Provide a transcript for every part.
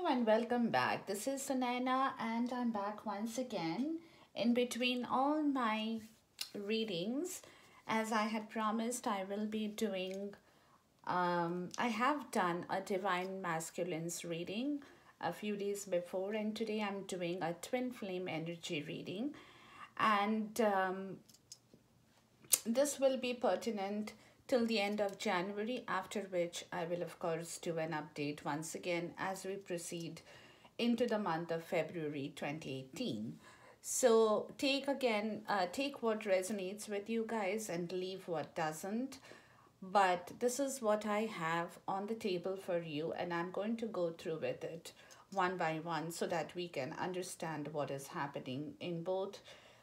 Hello and welcome back. This is Sunaina and I'm back once again. In between all my readings, as I had promised, I will be doing, I have done a Divine Masculines reading a few days before, and today I'm doing a Twin Flame Energy reading. And this will be pertinent till the end of January, after which I will, of course, do an update once again as we proceed into the month of February 2018. So take what resonates with you guys and leave what doesn't. But this is what I have on the table for you, and I'm going to go through with it one by one so that we can understand what is happening in both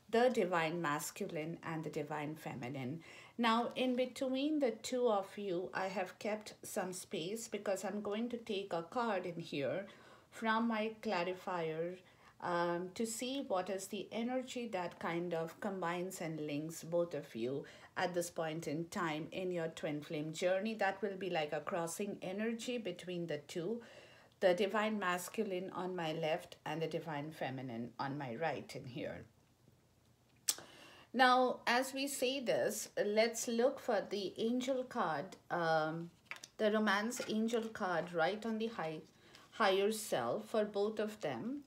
the divine masculine and the divine feminine. Now, in between the two of you, I have kept some space because I'm going to take a card in here from my clarifier to see what is the energy that kind of combines and links both of you at this point in time in your twin flame journey. That will be like a crossing energy between the two, the divine masculine on my left and the divine feminine on my right in here. Now, as we say this, let's look for the angel card, the romance angel card right on the higher self for both of them.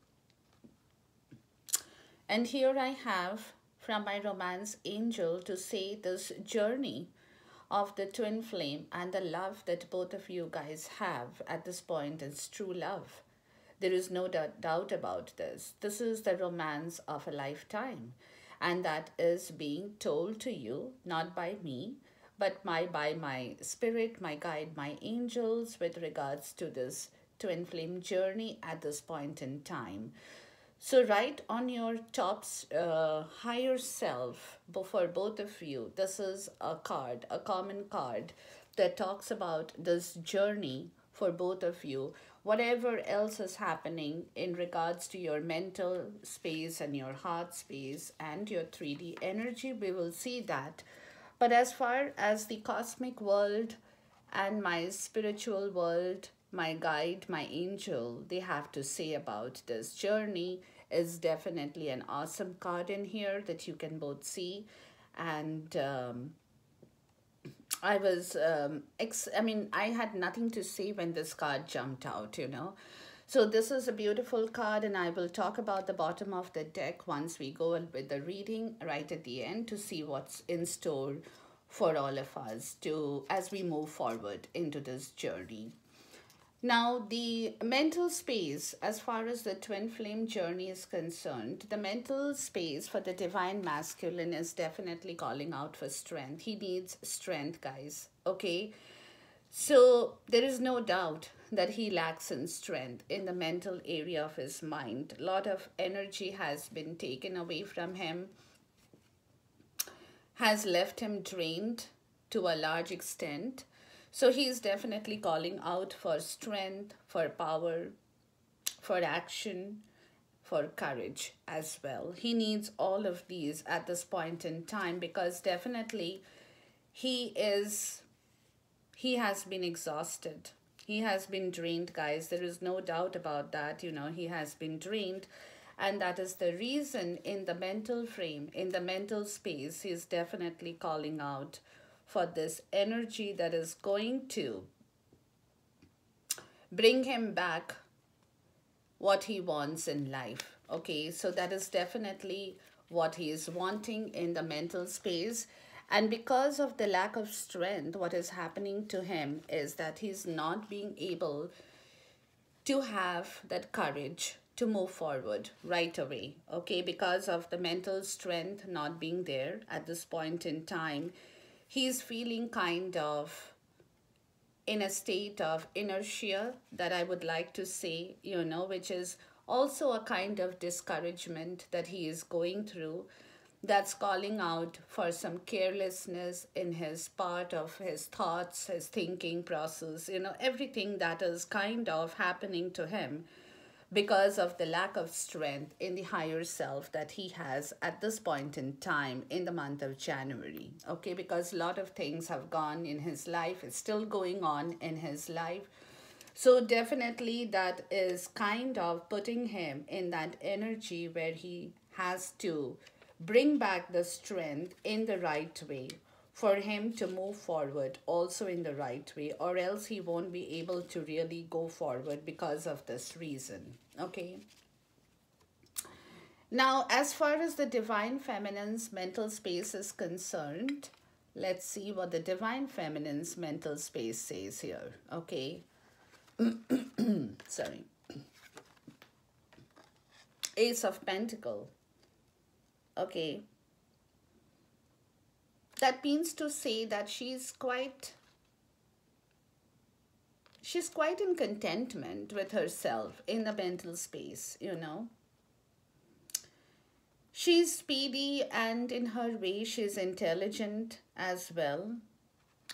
And here I have from my romance angel to say this journey of the twin flame and the love that both of you guys have at this point is true love. There is no doubt about this. This is the romance of a lifetime. And that is being told to you, not by me, but by my spirit, my guide, my angels with regards to this twin flame journey at this point in time. So right on your top's higher self, for both of you, this is a card, a common card that talks about this journey for both of you. Whatever else is happening in regards to your mental space and your heart space and your 3D energy, we will see that. But as far as the cosmic world and my spiritual world, my guide, my angel, they have to say about this journey is definitely an awesome card in here that you can both see. And I had nothing to say when this card jumped out, you know. So this is a beautiful card, and I will talk about the bottom of the deck once we go with the reading right at the end to see what's in store for all of us as we move forward into this journey. Now, the mental space, as far as the twin flame journey is concerned, the mental space for the divine masculine is definitely calling out for strength. He needs strength, guys, okay? So there is no doubt that he lacks in strength in the mental area of his mind. A lot of energy has been taken away from him, has left him drained to a large extent. So he's definitely calling out for strength, for power, for action, for courage as well. He needs all of these at this point in time because definitely he has been exhausted. He has been drained, guys. There is no doubt about that. You know, he has been drained. And that is the reason in the mental frame, in the mental space, he's definitely calling out for this energy that is going to bring him back what he wants in life. Okay, so that is definitely what he is wanting in the mental space. And because of the lack of strength, what is happening to him is that he's not being able to have that courage to move forward right away. Okay, because of the mental strength not being there at this point in time, he's feeling kind of in a state of inertia that I would like to say, you know, which is also a kind of discouragement that he is going through, that's calling out for some carelessness in his part of his thoughts, his thinking process, you know, everything that is kind of happening to him because of the lack of strength in the higher self that he has at this point in time in the month of January. Okay, because a lot of things have gone in his life, it's still going on in his life. So definitely that is kind of putting him in that energy where he has to bring back the strength in the right way for him to move forward also in the right way, or else he won't be able to really go forward because of this reason. Okay. Now, as far as the divine feminine's mental space is concerned, let's see what the divine feminine's mental space says here. Okay. Sorry. Ace of Pentacle. Okay. That means to say that she's quite in contentment with herself in the mental space, you know. She's speedy, and in her way she's intelligent as well,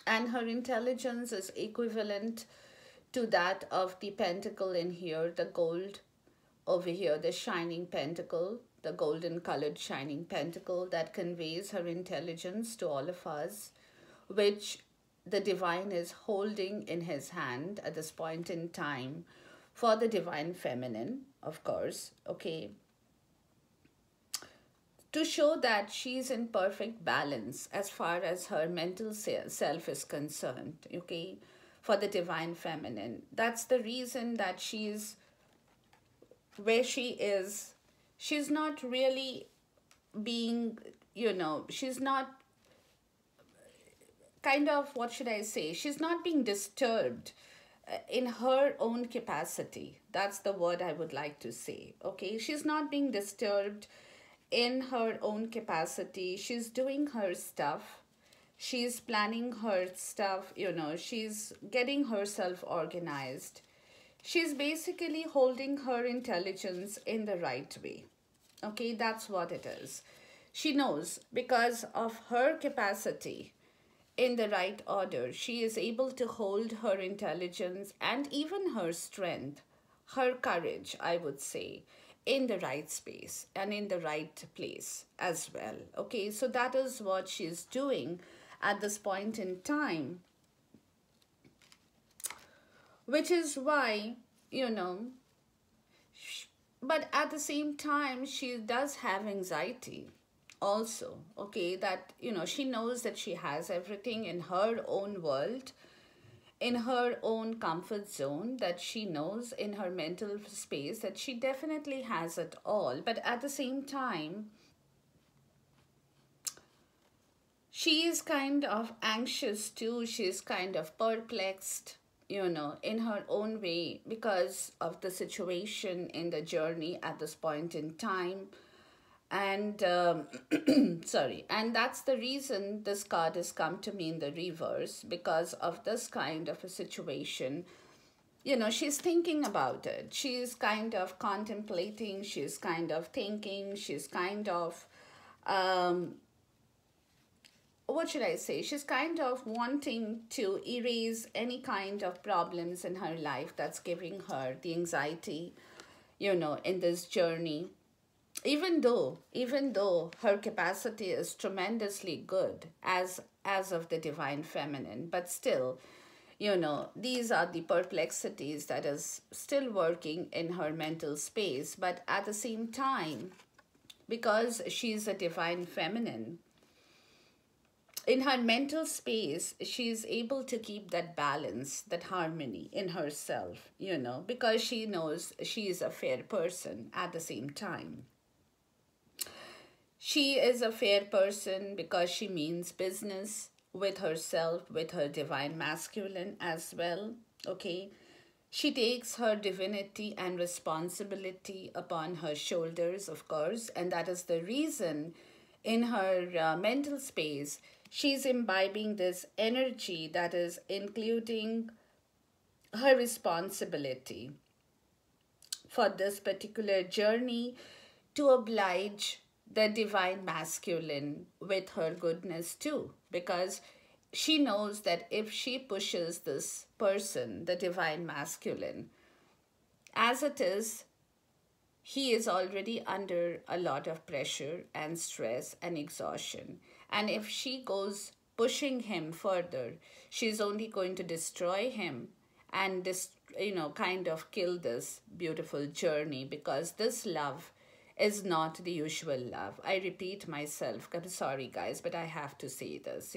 and her intelligence is equivalent to that of the pentacle in here, the gold over here, the shining pentacle, the golden colored shining pentacle that conveys her intelligence to all of us, which the divine is holding in his hand at this point in time for the divine feminine, of course, okay, to show that she's in perfect balance as far as her mental self is concerned, okay, for the divine feminine. That's the reason that she's where she is. She's not really being, she's not kind of, what should I say? She's not being disturbed in her own capacity. That's the word I would like to say. Okay, she's not being disturbed in her own capacity. She's doing her stuff. She's planning her stuff, she's getting herself organized. She's basically holding her intelligence in the right way. Okay, that's what it is. She knows because of her capacity in the right order, she is able to hold her intelligence and even her strength, her courage, I would say, in the right space and in the right place as well. Okay, so that is what she's doing at this point in time, which is why, but at the same time, she does have anxiety also, okay, that, she knows that she has everything in her own world, in her own comfort zone, that she knows in her mental space that she definitely has it all. But at the same time, she is kind of anxious too. She's kind of perplexed, in her own way because of the situation in the journey at this point in time. And sorry, and that's the reason this card has come to me in the reverse, because of this kind of a situation. She's thinking about it. She's kind of contemplating, she's kind of thinking, she's kind of what should I say? She's kind of wanting to erase any kind of problems in her life that's giving her the anxiety, in this journey. Even though her capacity is tremendously good as of the divine feminine, but still, these are the perplexities that is still working in her mental space. But at the same time, because she's a divine feminine, in her mental space, she's able to keep that balance, that harmony in herself, because she knows she is a fair person at the same time. She is a fair person because she means business with herself, with her divine masculine as well, okay? She takes her divinity and responsibility upon her shoulders, of course, and that is the reason in her mental space she's imbibing this energy that is including her responsibility for this particular journey to oblige the divine masculine with her goodness too, because she knows that if she pushes this person, the divine masculine, as it is, he is already under a lot of pressure and stress and exhaustion. And if she goes pushing him further, she's only going to destroy him and kind of kill this beautiful journey, because this love is not the usual love. I repeat myself. I'm sorry, guys, but I have to say this.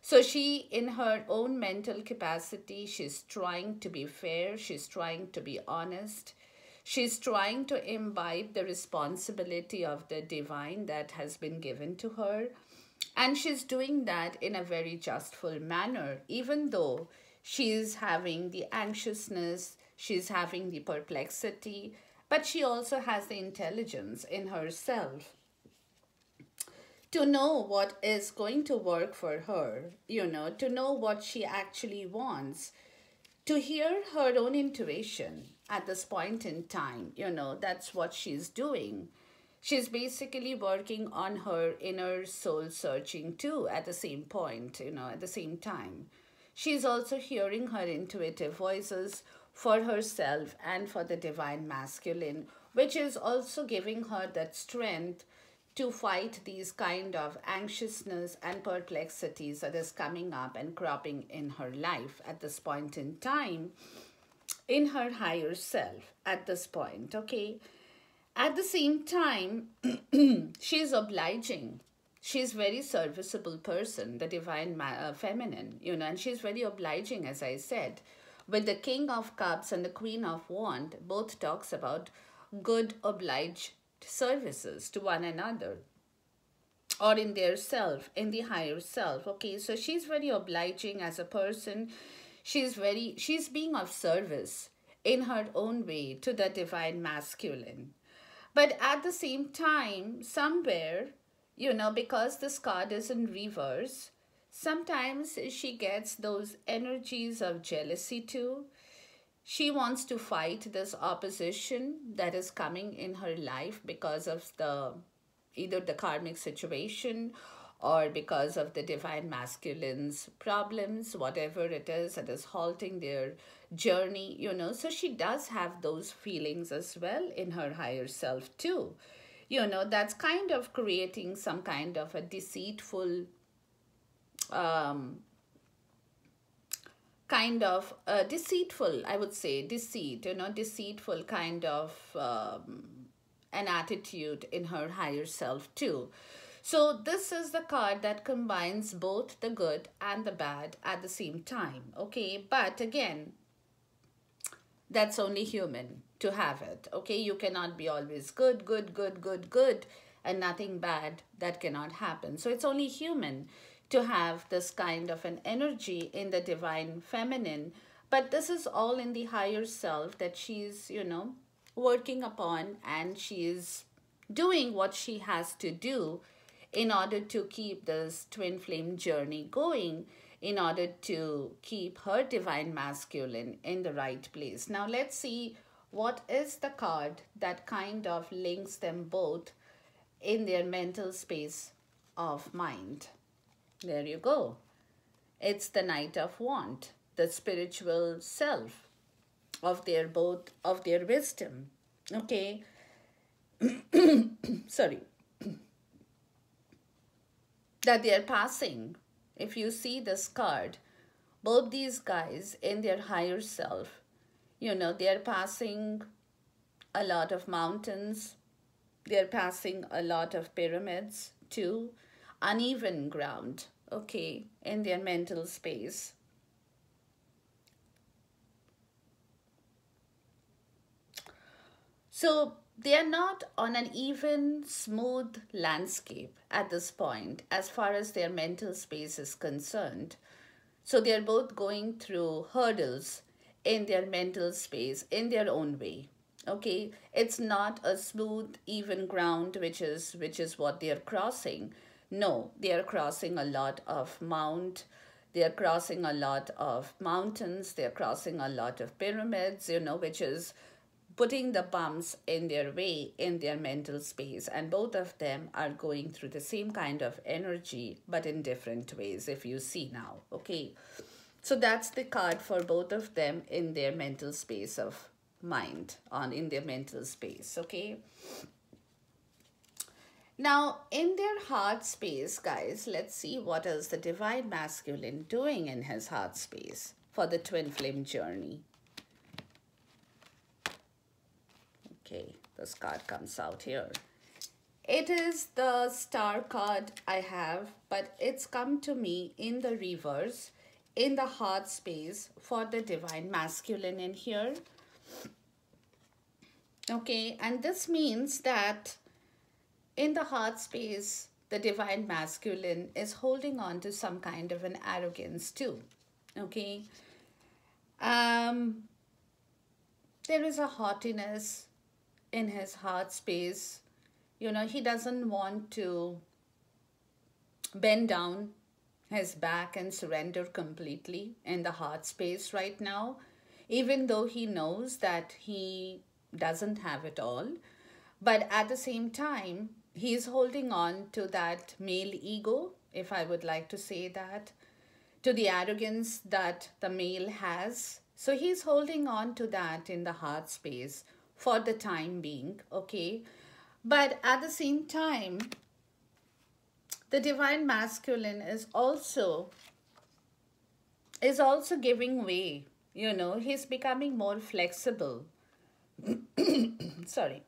So she, in her own mental capacity, she's trying to be fair, she's trying to be honest, she's trying to imbibe the responsibility of the divine that has been given to her. And she's doing that in a very justful manner, even though she's having the anxiousness, she's having the perplexity, but she also has the intelligence in herself to know what is going to work for her, to know what she actually wants, to hear her own intuition at this point in time. That's what she's doing. She's basically working on her inner soul searching too at the same point, at the same time. She's also hearing her intuitive voices for herself and for the divine masculine, which is also giving her that strength to fight these kind of anxiousness and perplexities that is coming up and cropping in her life at this point in time, in her higher self at this point, okay? At the same time, she's obliging. She's very serviceable person, the divine feminine, and she's very obliging, as I said. With the King of Cups and the Queen of Wands, both talks about good obliged services to one another, or in their self, in the higher self. Okay, so she's very obliging as a person. She's being of service in her own way to the divine masculine. But at the same time, somewhere, because this card is in reverse, sometimes she gets those energies of jealousy too. She wants to fight this opposition that is coming in her life because of either the karmic situation or because of the divine masculine's problems, whatever it is that is halting their journey. So she does have those feelings as well in her higher self too. That's kind of creating some kind of a deceitful I would say, deceitful kind of an attitude in her higher self too. So this is the card that combines both the good and the bad at the same time, okay? But again, that's only human to have it, okay? You cannot be always good, good, good, good, good, and nothing bad. That cannot happen. So it's only human to have this kind of an energy in the divine feminine. But this is all in the higher self that she's, working upon, and she's doing what she has to do in order to keep this twin flame journey going, in order to keep her divine masculine in the right place. Now let's see what is the card that kind of links them both in their mental space of mind. There you go. It's the Knight of Wands, the spiritual self of their wisdom. Okay. Sorry. That they are passing. If you see this card, both these guys in their higher self, they are passing a lot of mountains. They are passing a lot of pyramids too. Uneven ground, okay, in their mental space. So they are not on an even, smooth landscape at this point as far as their mental space is concerned. So they are both going through hurdles in their mental space in their own way. Okay, it's not a smooth, even ground which is what they are crossing. No, they are crossing a lot of they are crossing a lot of mountains, they are crossing a lot of pyramids, which is putting the bumps in their way in their mental space. And both of them are going through the same kind of energy, but in different ways, if you see now, okay? So that's the card for both of them in their mental space of mind, in their mental space, okay? Now, in their heart space, guys, let's see what is the divine masculine doing in his heart space for the twin flame journey. Okay, this card comes out here. It is the star card I have, but it's come to me in the reverse, in the heart space for the divine masculine in here. Okay, and this means that in the heart space, the divine masculine is holding on to some kind of an arrogance too. Okay, um, there is a haughtiness in his heart space. You know, he doesn't want to bend down his back and surrender completely in the heart space right now, even though he knows that he doesn't have it all. But at the same time, he's holding on to that male ego, if I would like to say that, to the arrogance that the male has. So he's holding on to that in the heart space for the time being, okay? But at the same time, the divine masculine is also giving way. You know, he's becoming more flexible. Sorry.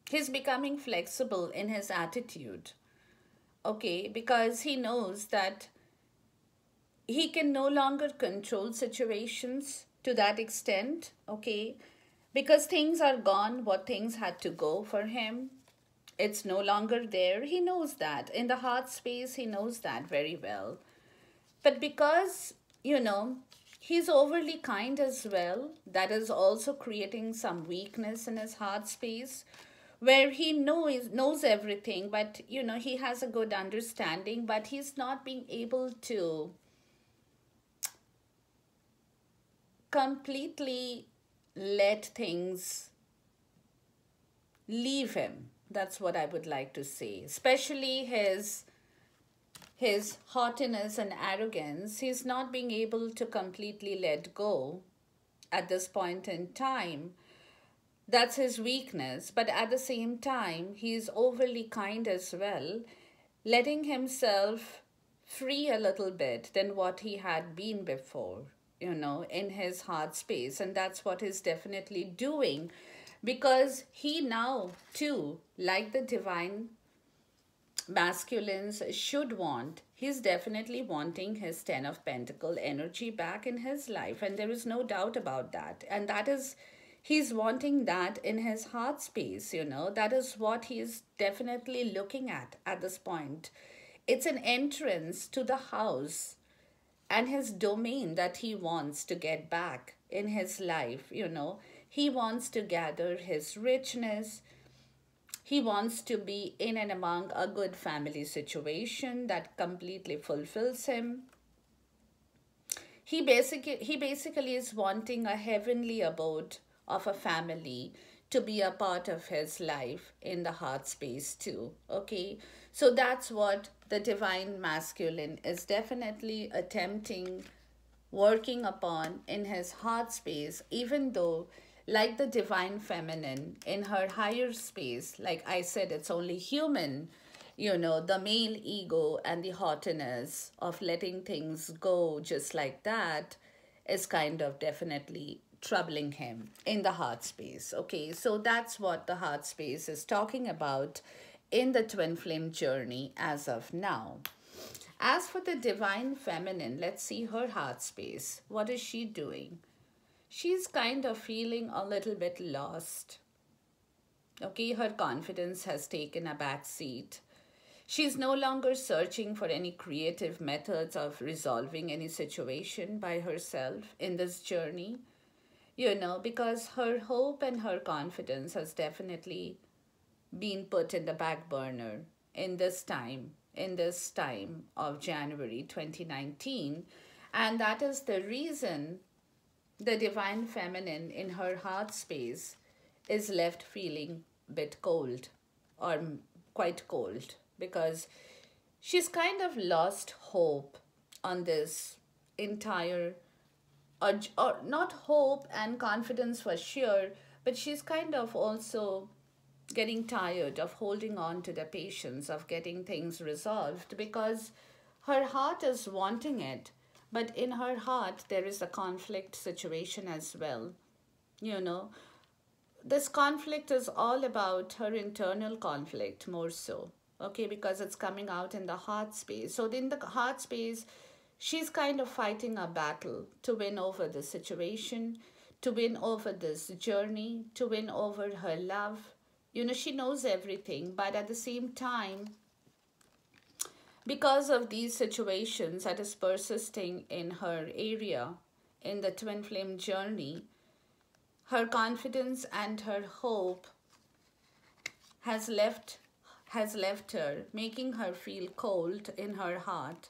He's becoming flexible in his attitude, okay? Because he knows that he can no longer control situations to that extent, okay? Because things are gone, what things had to go for him, it's no longer there. He knows that. In the heart space, he knows that very well. But because, you know, he's overly kind as well, that is also creating some weakness in his heart space where he knows everything, but you know, he has a good understanding, but he's not being able to completely let things leave him. That's what I would like to say. Especially his haughtiness and arrogance, he's not being able to completely let go at this point in time. That's his weakness. But at the same time, he's overly kind as well, letting himself free a little bit than what he had been before, you know, in his heart space. And that's what he's definitely doing because he now, too, like the divine masculines should want, he's definitely wanting his 10 of pentacle energy back in his life, and there is no doubt about that. And that is, he's wanting that in his heart space, you know, that is what he's definitely looking at this point. It's an entrance to the house and his domain that he wants to get back in his life, you know. He wants to gather his richness. He wants to be in and among a good family situation that completely fulfills him. He basically is wanting a heavenly abode of a family to be a part of his life in the heart space too. Okay, so that's what the divine masculine is definitely attempting, working upon in his heart space, even though, like the divine feminine in her higher space, like I said, it's only human, you know, the male ego and the haughtiness of letting things go just like that is kind of definitely troubling him in the heart space. Okay, so that's what the heart space is talking about in the twin flame journey as of now. As for the divine feminine, let's see her heart space. What is she doing? She's kind of feeling a little bit lost. Okay, her confidence has taken a back seat. She's no longer searching for any creative methods of resolving any situation by herself in this journey, you know, because her hope and her confidence has definitely been put in the back burner in this time of January 2019. And that is the reason the divine feminine in her heart space is left feeling a bit cold or quite cold because she's kind of lost hope on this entire, or not hope and confidence for sure, but she's kind of also getting tired of holding on to the patience of getting things resolved because her heart is wanting it, but in her heart there is a conflict situation as well, you know. this conflict is all about her internal conflict more so, okay, because it's coming out in the heart space. So in the heart space, she's kind of fighting a battle to win over the situation, to win over this journey, to win over her love. You know, she knows everything, but at the same time, because of these situations that is persisting in her area in the twin flame journey, her confidence and her hope has left has left her, making her feel cold in her heart,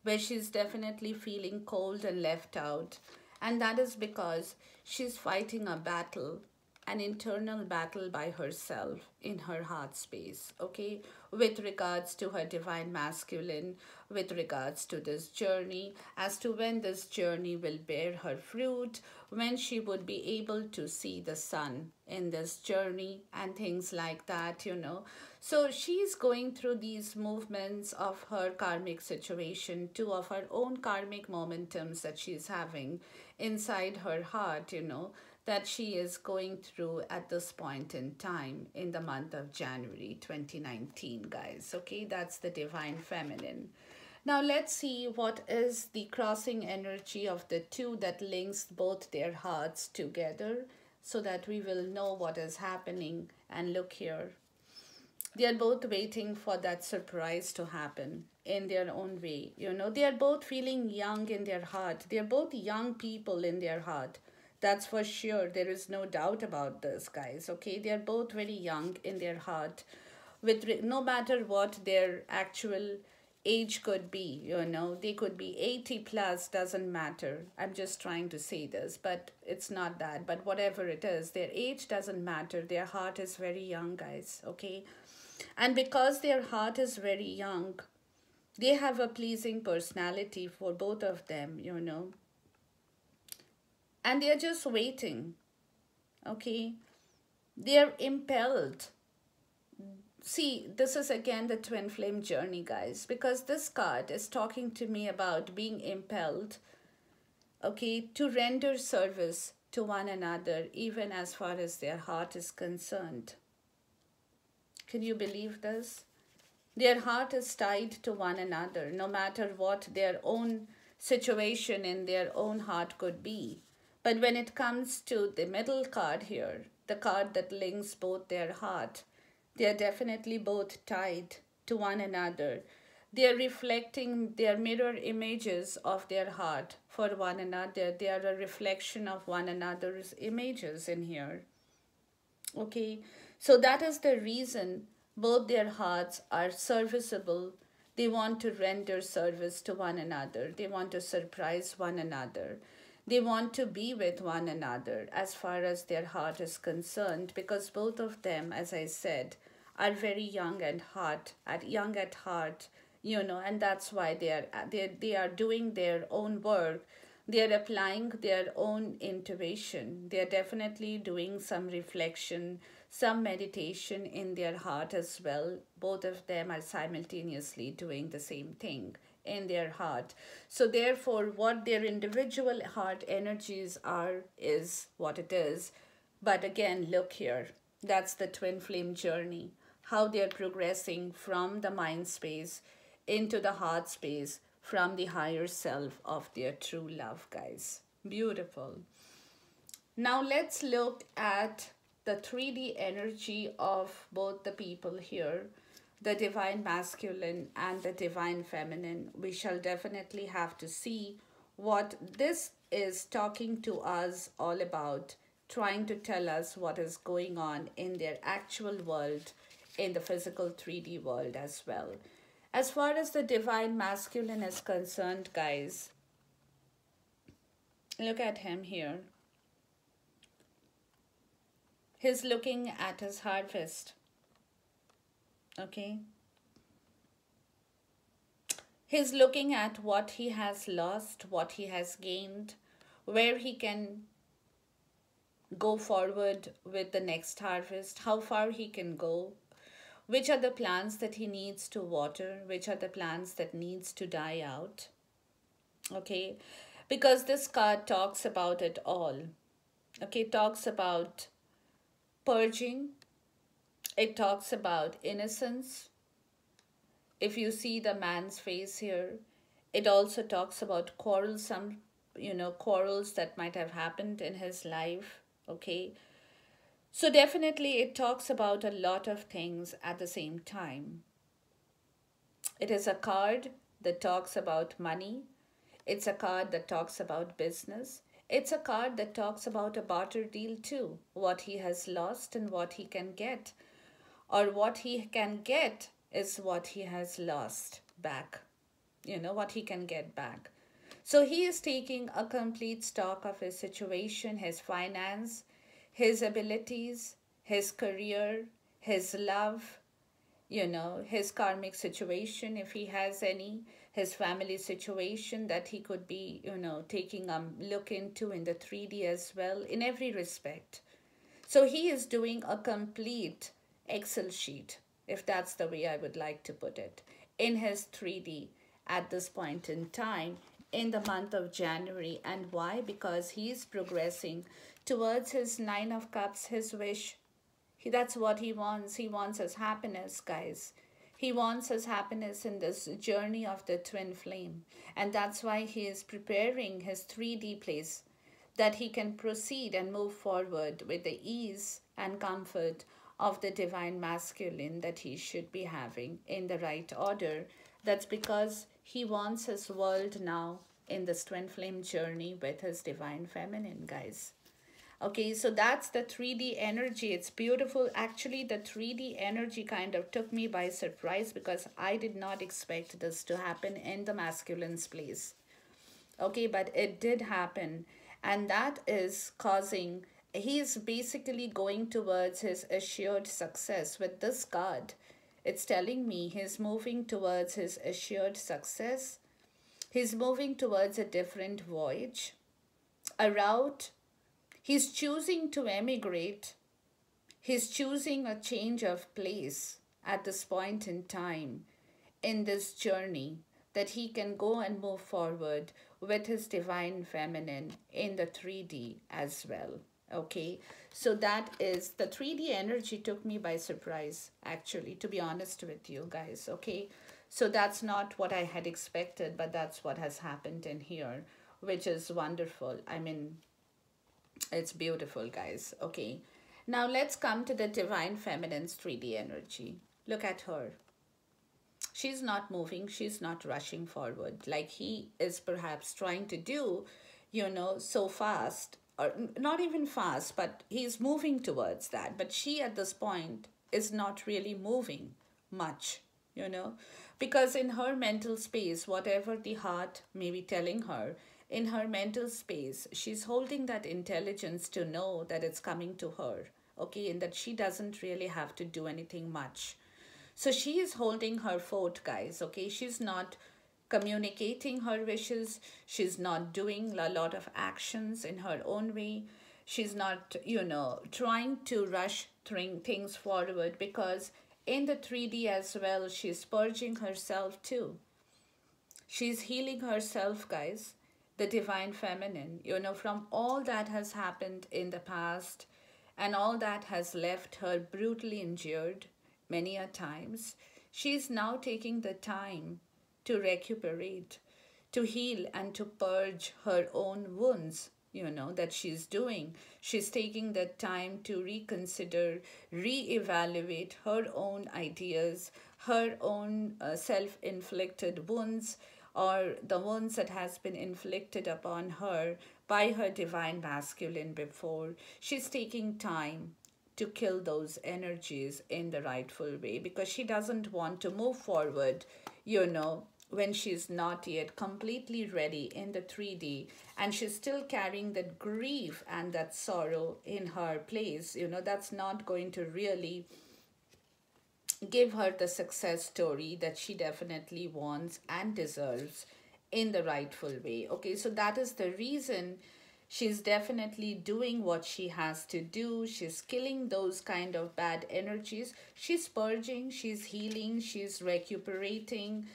where she's definitely feeling cold and left out. And that is because she's fighting a battle, an internal battle by herself in her heart space, okay, with regards to her divine masculine, with regards to this journey, as to when this journey will bear her fruit, when she would be able to see the sun in this journey, and things like that, you know. So she's going through these movements of her karmic situation, two of her own karmic momentums that she's having inside her heart, you know, that she is going through at this point in time in the month of January 2019, guys. Okay, that's the divine feminine. Now let's see what is the crossing energy of the two that links both their hearts together, so that we will know what is happening. And look here, they are both waiting for that surprise to happen in their own way. You know, they are both feeling young in their heart. They are both young people in their heart. That's for sure. There is no doubt about this, guys. Okay, they are both very young in their heart, with no matter what their actual age could be. You know, they could be 80 plus, doesn't matter. I'm just trying to say this, but it's not that. But whatever it is, their age doesn't matter. Their heart is very young, guys. Okay, and because their heart is very young, they have a pleasing personality for both of them, you know, and they're just waiting, okay? They're impelled. See, this is again the twin flame journey, guys, because this card is talking to me about being impelled, okay, to render service to one another, even as far as their heart is concerned. Can you believe this? Their heart is tied to one another, no matter what their own situation in their own heart could be. But when it comes to the middle card here, the card that links both their heart, they are definitely both tied to one another. They are reflecting their mirror images of their heart for one another. They are a reflection of one another's images in here. Okay, so that is the reason both their hearts are serviceable. They want to render service to one another, they want to surprise one another, they want to be with one another as far as their heart is concerned, because both of them, as I said, are very young and young at heart, you know, and that's why they are doing their own work. They are applying their own intuition. They are definitely doing some reflection, some meditation in their heart as well. Both of them are simultaneously doing the same thing in their heart. So therefore, what their individual heart energies are is what it is. But again, look here. That's the twin flame journey. How they are progressing from the mind space into the heart space, from the higher self of their true love, guys. Beautiful. Now let's look at the 3D energy of both the people here, the divine masculine and the divine feminine. We shall definitely have to see what this is talking to us all about, trying to tell us what is going on in their actual world, in the physical 3D world as well. As far as the divine masculine is concerned, guys, look at him here. He's looking at his harvest. Okay? He's looking at what he has lost, what he has gained, where he can go forward with the next harvest, how far he can go, which are the plants that he needs to water, which are the plants that needs to die out. Okay? Because this card talks about it all. Okay, talks about Purging, it talks about innocence. If you see the man's face here, it also talks about quarrelsome, quarrels that might have happened in his life. Okay. So definitely it talks about a lot of things at the same time. It is a card that talks about money. It's a card that talks about business. It's a card that talks about a barter deal too. What he has lost and what he can get. Or what he can get is what he has lost back. What he can get back. So he is taking a complete stock of his situation, his finance, his abilities, his career, his love, his karmic situation, if he has any, his family situation that he could be, taking a look into in the 3D as well, in every respect. So he is doing a complete Excel sheet, if that's the way I would like to put it, in his 3D at this point in time in the month of January. And why? Because he is progressing towards his Nine of Cups, his wish. That's what he wants. He wants his happiness, guys. He wants his happiness in this journey of the twin flame. And that's why he is preparing his 3D place, that he can proceed and move forward with the ease and comfort of the divine masculine that he should be having in the right order. That's because he wants his world now in this twin flame journey with his divine feminine, guys. Okay, so that's the 3D energy. It's beautiful. Actually, the 3D energy kind of took me by surprise because I did not expect this to happen in the masculine's place. Okay, but it did happen. And that is causing, he's basically going towards his assured success with this card. It's telling me he's moving towards his assured success. He's moving towards a different voyage, a route. He's choosing to emigrate. He's choosing a change of place at this point in time in this journey, that he can go and move forward with his divine feminine in the 3D as well. Okay, so that is the 3D energy took me by surprise, actually, to be honest with you guys. Okay, so that's not what I had expected, but that's what has happened in here, which is wonderful. I mean, it's beautiful, guys. Okay. Now let's come to the divine feminine's 3D energy. Look at her. She's not moving. She's not rushing forward like he is perhaps trying to do, so fast. Or not even fast, but he's moving towards that. But she at this point is not really moving much, because in her mental space, whatever the heart may be telling her, in her mental space, she's holding that intelligence to know that it's coming to her, okay, and that she doesn't really have to do anything much. So she is holding her fort, guys, okay? She's not communicating her wishes. She's not doing a lot of actions in her own way. She's not, trying to rush things forward, because in the 3D as well, she's purging herself too. She's healing herself, guys, the divine feminine, from all that has happened in the past and all that has left her brutally injured many a times. She's now taking the time to recuperate, to heal, and to purge her own wounds, that she's doing. She's taking the time to reconsider, reevaluate her own ideas, her own self-inflicted wounds, or the wounds that has been inflicted upon her by her divine masculine before. She's taking time to kill those energies in the rightful way, because she doesn't want to move forward, when she's not yet completely ready in the 3D, and she's still carrying that grief and that sorrow in her place. That's not going to really give her the success story that she definitely wants and deserves in the rightful way. Okay, so that is the reason she's definitely doing what she has to do. She's killing those kind of bad energies. She's purging, she's healing, she's recuperating.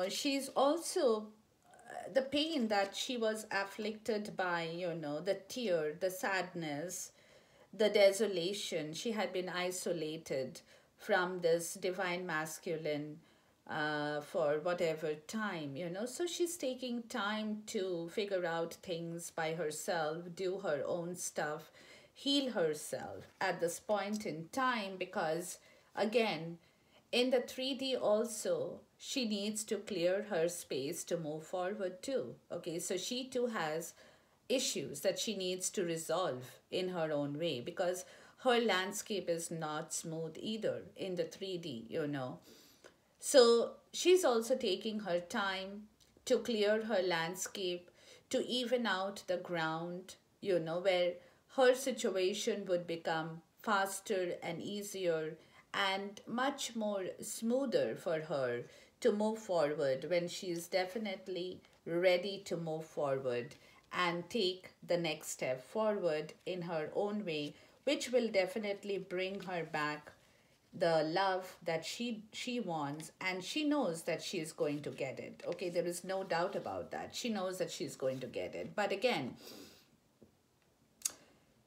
She's also the pain that she was afflicted by, the tear, the sadness, the desolation. She had been isolated from this divine masculine for whatever time, you know. So she's taking time to figure out things by herself, do her own stuff, heal herself at this point in time because, again, in the 3D also, she needs to clear her space to move forward too. Okay, so she too has issues that she needs to resolve in her own way because her landscape is not smooth either in the 3D, you know. So she's also taking her time to clear her landscape, to even out the ground, you know, where her situation would become faster and easier and much more smoother for her to move forward when she's definitely ready to move forward and take the next step forward in her own way, which will definitely bring her back the love that she wants, and she knows that she is going to get it. Okay, there is no doubt about that. She knows that she's going to get it, but again,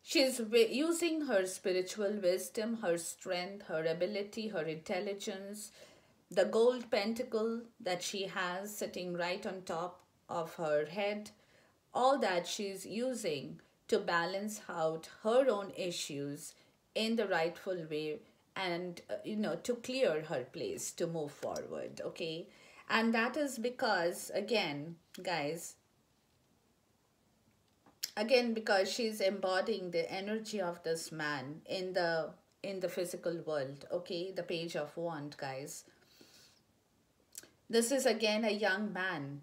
she's using her spiritual wisdom, her strength, her ability, her intelligence, the gold pentacle that she has sitting right on top of her head, all that she's using to balance out her own issues in the rightful way and you know, to clear her place to move forward. Okay, and that is because, again, guys, again, because she's embodying the energy of this man in the physical world. Okay, the page of wand, guys. This is again a young man.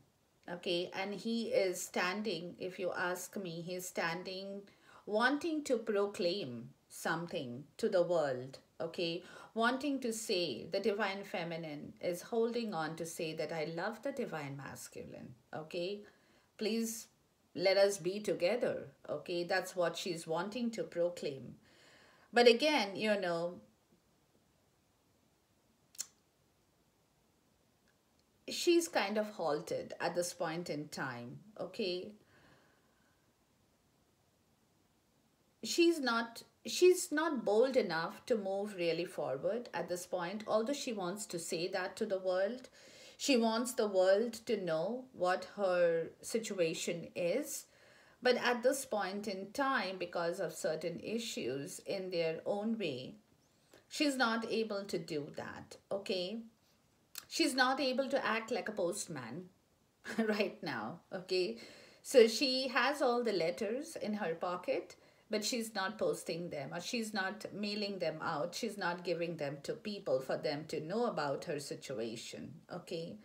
Okay, and he is standing, if you ask me, he's standing wanting to proclaim something to the world. Okay, wanting to say the divine feminine is holding on to say that I love the divine masculine. Okay, please let us be together. Okay, that's what she's wanting to proclaim. But again, you know, she's kind of halted at this point in time. Okay, she's not bold enough to move really forward at this point, although she wants to say that to the world. She wants the world to know what her situation is, but at this point in time, because of certain issues in their own way, she's not able to do that. Okay, she's not able to act like a postman right now. Okay, so she has all the letters in her pocket, but she's not posting them, or she's not mailing them out, she's not giving them to people for them to know about her situation. Okay,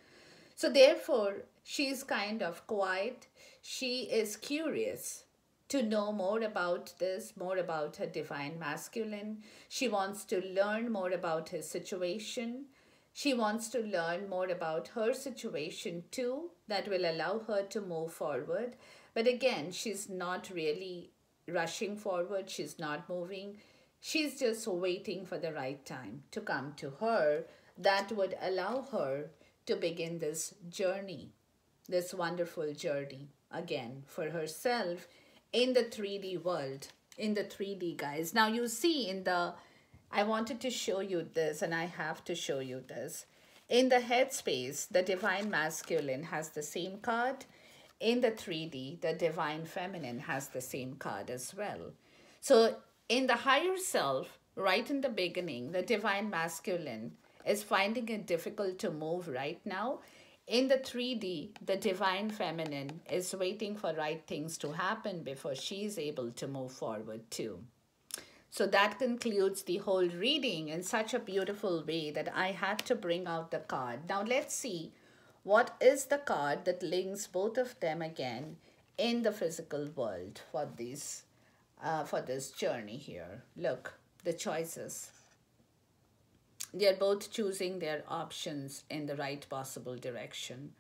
so therefore she's kind of quiet. She is curious to know more about this, more about her divine masculine. She wants to learn more about his situation. She wants to learn more about her situation too, that will allow her to move forward. But again, she's not really rushing forward, she's not moving. She's just waiting for the right time to come to her that would allow her to begin this journey, this wonderful journey again for herself in the 3D world, in the 3D, guys. Now you see in the, I wanted to show you this and I have to show you this. In the headspace, the divine masculine has the same card. In the 3D, the divine feminine has the same card as well. So in the higher self, right in the beginning, the divine masculine is finding it difficult to move right now. In the 3D, the divine feminine is waiting for right things to happen before she is able to move forward too. So that concludes the whole reading in such a beautiful way that I had to bring out the card. Now let's see what is the card that links both of them again in the physical world for this journey here. Look, the choices. They're both choosing their options in the right possible direction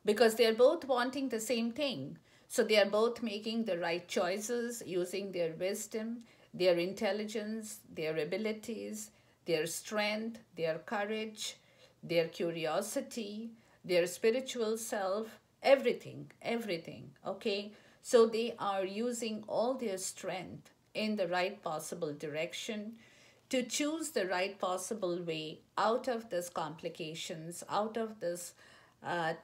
because they're both wanting the same thing. So they are both making the right choices using their wisdom, their intelligence, their abilities, their strength, their courage, their curiosity, their spiritual self, everything, everything. Okay, so they are using all their strength in the right possible direction, to choose the right possible way out of this complications, out of this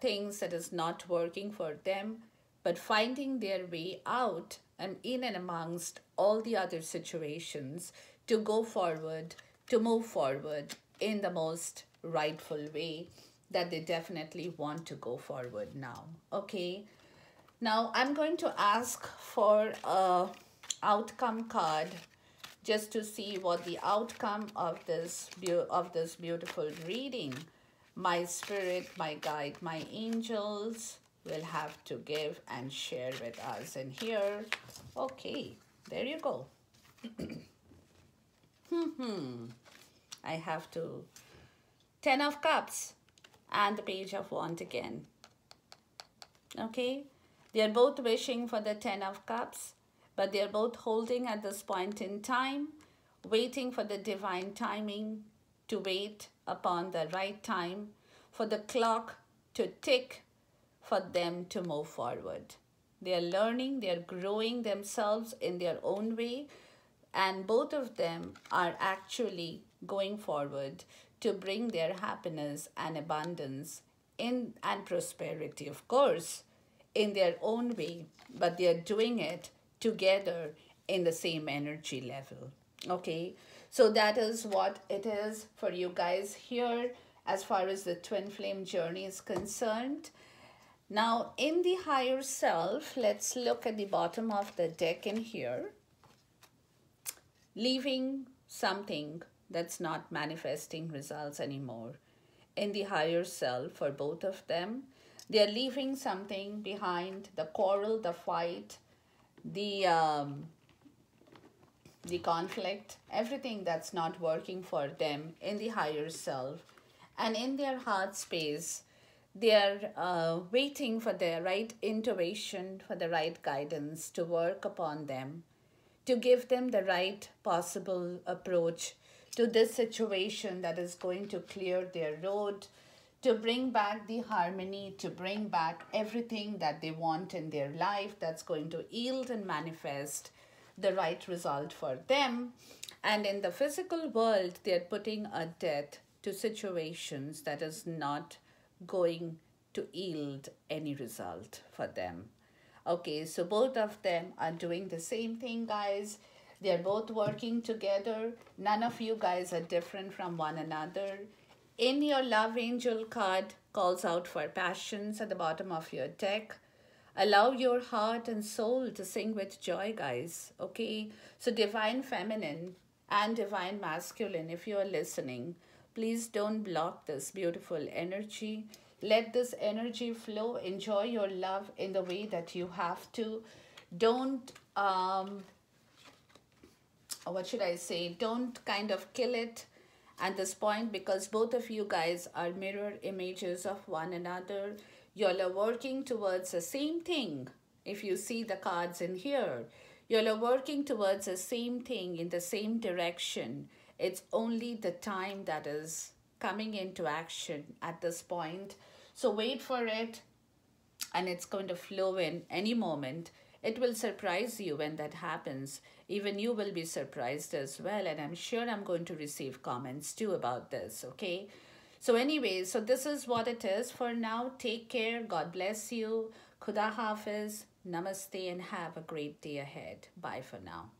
things that is not working for them, but finding their way out and in and amongst all the other situations to go forward, to move forward in the most rightful way that they definitely want to go forward now. Okay. Now I'm going to ask for a outcome card just to see what the outcome of this beautiful reading my spirit, my guide, my angels will have to give and share with us. And here, okay, there you go. I have to 10 of Cups and the Page of Wands again. Okay, they are both wishing for the 10 of Cups, but they are both holding at this point in time, waiting for the divine timing, to wait upon the right time for the clock to tick for them to move forward. They are learning, they are growing themselves in their own way, and both of them are actually going forward to bring their happiness and abundance in and prosperity, of course, in their own way, but they are doing it together in the same energy level. Okay, so that is what it is for you guys here as far as the twin flame journey is concerned. Now, in the higher self, let's look at the bottom of the deck in here. Leaving something that's not manifesting results anymore. In the higher self, for both of them, they're leaving something behind, the quarrel, the fight, the conflict, everything that's not working for them in the higher self. And in their heart space, they're waiting for their right intuition, for the right guidance to work upon them, to give them the right possible approach to this situation that is going to clear their road, to bring back the harmony, to bring back everything that they want in their life that's going to yield and manifest the right result for them. And in the physical world, they're putting a death to situations that is not going to yield any result for them. Okay, so both of them are doing the same thing, guys. They're both working together. None of you guys are different from one another. In your love angel card calls out for passions at the bottom of your deck. Allow your heart and soul to sing with joy, guys. Okay, so divine feminine and divine masculine, if you are listening, please don't block this beautiful energy. Let this energy flow. Enjoy your love in the way that you have to. Don't, what should I say? Don't kind of kill it at this point, because both of you guys are mirror images of one another. Y'all are working towards the same thing. If you see the cards in here, y'all are working towards the same thing in the same direction. It's only the time that is coming into action at this point. So wait for it, and it's going to flow in any moment. It will surprise you when that happens. Even you will be surprised as well, and I'm sure I'm going to receive comments too about this, okay? So anyways, so this is what it is for now. Take care. God bless you. Khuda Hafiz. Namaste, and have a great day ahead. Bye for now.